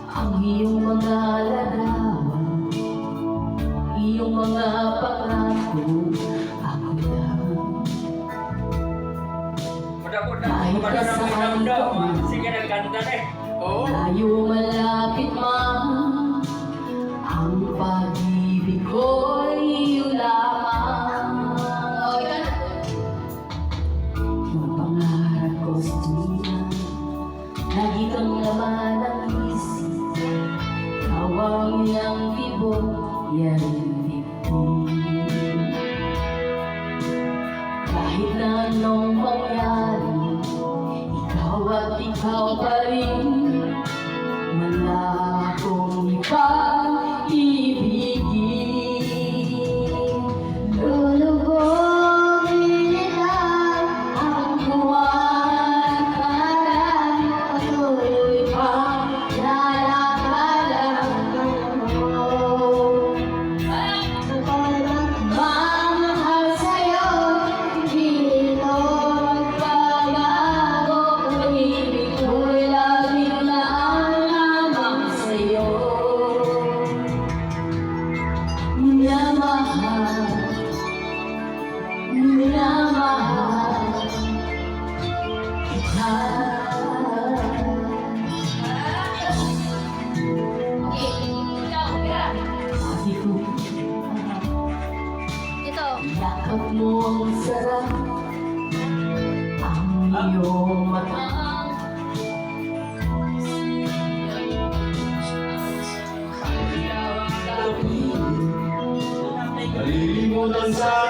ang iyong mga larawan, iyong mga pangako. Ako lang kahit kasaan ka man, sige, nagkanta na eh. layo malapit man, ang pag-ibig ko'y iyo lamang. Mga pangarap ko sa tuwina, lagi kang laman ng isip. Ikaw ang iyang tibok, yan dibdib. Kahit na anong mangyari, ikaw at ikaw pa rin. Wala akong ibang ibigin. Lulubogin nila ang buwan para patuloy pang lalakaran mo. Mamahal sa'yo, hindi ito magbabago. Pag-ibig ko'y laging lamang sa'yo. Minamahal, minamahal kita. Sabi ko, yakap mo ang sarap, ang iyong mata. Nalilimutan sa